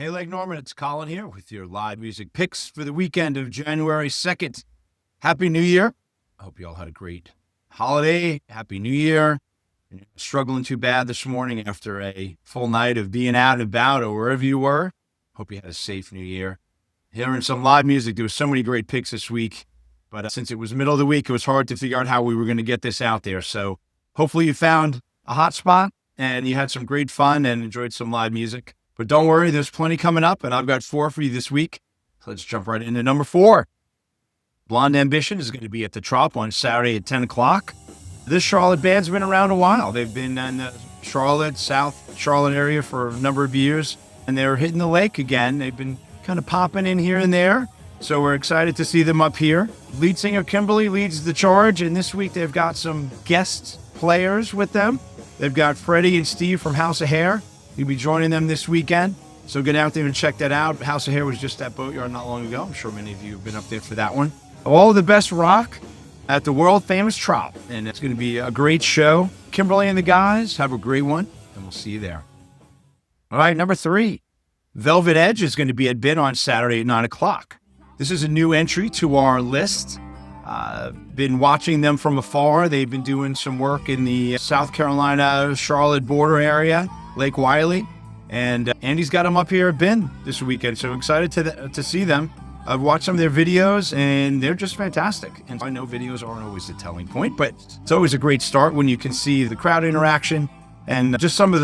Hey, Lake Norman, it's Colin here with your live music picks for the weekend of January 2nd. Happy New Year. I hope you all had a great holiday. Happy New Year. You're not struggling too bad this morning after a full night of being out and about or wherever you were. Hope you had a safe New Year. Hearing some live music. There were so many great picks this week, but since it was middle of the week, it was hard to figure out how we were going to get this out there. So hopefully you found a hot spot and you had some great fun and enjoyed some live music. But don't worry, there's plenty coming up, and I've got 4 for you this week. So let's jump right into number 4. Blonde Ambition is going to be at the Trop on Saturday at 10 o'clock. This Charlotte band's been around a while. They've been in the Charlotte, South Charlotte area for a number of years, and they're hitting the lake again. They've been kind of popping in here and there, so we're excited to see them up here. Lead singer Kimberly leads the charge, and this week they've got some guest players with them. They've got Freddie and Steve from House of Hair. You'll be joining them this weekend, so get out there and check that out. House of Hair was just at Boatyard not long ago. I'm sure many of you have been up there for that one. All the best rock at the world-famous Trop, and it's going to be a great show. Kimberly and the guys, have a great one, and we'll see you there. All right, number 3. Velvet Edge is going to be at Bid on Saturday at 9 o'clock. This is a new entry to our list. Been watching them from afar. They've been doing some work in the South Carolina, Charlotte border area, Lake Wiley, and Andy's got them up here at Bin this weekend, so excited to see them. I've watched some of their videos, and they're just fantastic. And I know videos aren't always the telling point, but it's always a great start when you can see the crowd interaction and just some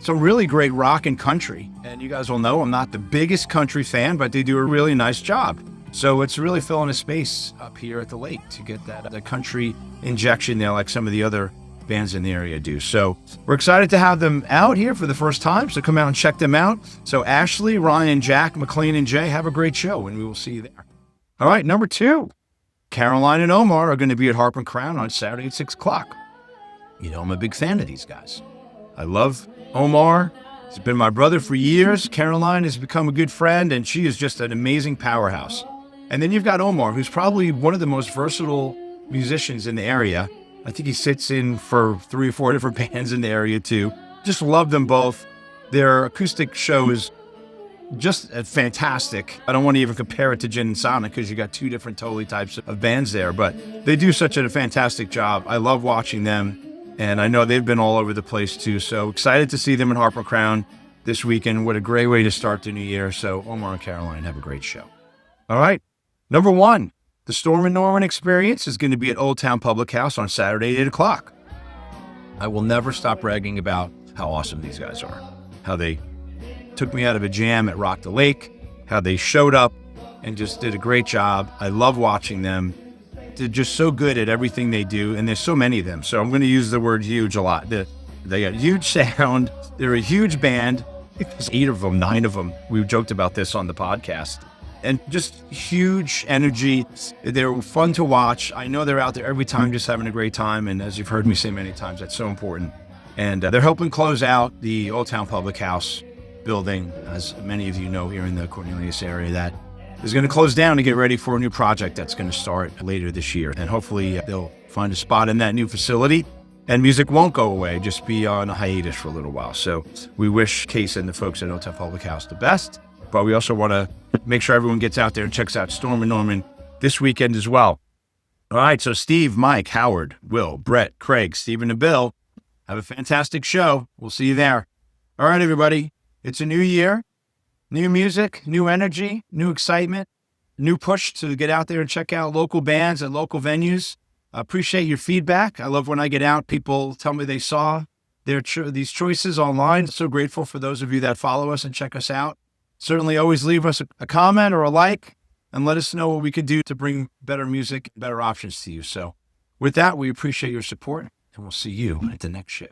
really great rock and country. And you guys will know I'm not the biggest country fan, but they do a really nice job. So it's really filling a space up here at the lake to get that country injection there like some of the other bands in the area do. So we're excited to have them out here for the first time, so come out and check them out. So Ashley, Ryan, Jack, McLean, and Jay, have a great show, and we will see you there. All right, number 2. Caroline and Omar are going to be at Harp and Crown on Saturday at 6 o'clock. You know, I'm a big fan of these guys. I love Omar. He's been my brother for years. Caroline has become a good friend, and she is just an amazing powerhouse. And then you've got Omar, who's probably one of the most versatile musicians in the area. I think he sits in for 3 or 4 different bands in the area too. Just love them both. Their acoustic show is just fantastic. I don't want to even compare it to Gin and Sonic because you got 2 different totally types of bands there, but they do such a fantastic job. I love watching them, and I know they've been all over the place too. So excited to see them in Harper Crown this weekend. What a great way to start the new year. So Omar and Caroline, have a great show. All right, number 1. The Storm and Norman Experience is going to be at Old Town Public House on Saturday at 8 o'clock. I will never stop bragging about how awesome these guys are, how they took me out of a jam at Rock the Lake, how they showed up and just did a great job. I love watching them. They're just so good at everything they do, and there's so many of them. So I'm going to use the word huge a lot. They got huge sound. They're a huge band. I think there's 8 of them, 9 of them. We joked about this on the podcast. And just huge energy. They're fun to watch. I know they're out there every time just having a great time. And as you've heard me say many times, that's so important. And they're helping close out the Old Town Public House building, as many of you know here in the Cornelius area, that is going to close down to get ready for a new project that's going to start later this year. And hopefully they'll find a spot in that new facility. And music won't go away, just be on a hiatus for a little while. So we wish Case and the folks at Old Town Public House the best. But we also want to make sure everyone gets out there and checks out Storm and Norman this weekend as well. All right, so Steve, Mike, Howard, Will, Brett, Craig, Stephen, and Bill, have a fantastic show. We'll see you there. All right, everybody, it's a new year, new music, new energy, new excitement, new push to get out there and check out local bands at local venues. I appreciate your feedback. I love when I get out, people tell me they saw these choices online. So grateful for those of you that follow us and check us out. Certainly always leave us a comment or a like and let us know what we could do to bring better music, better options to you. So with that, we appreciate your support, and we'll see you at the next show.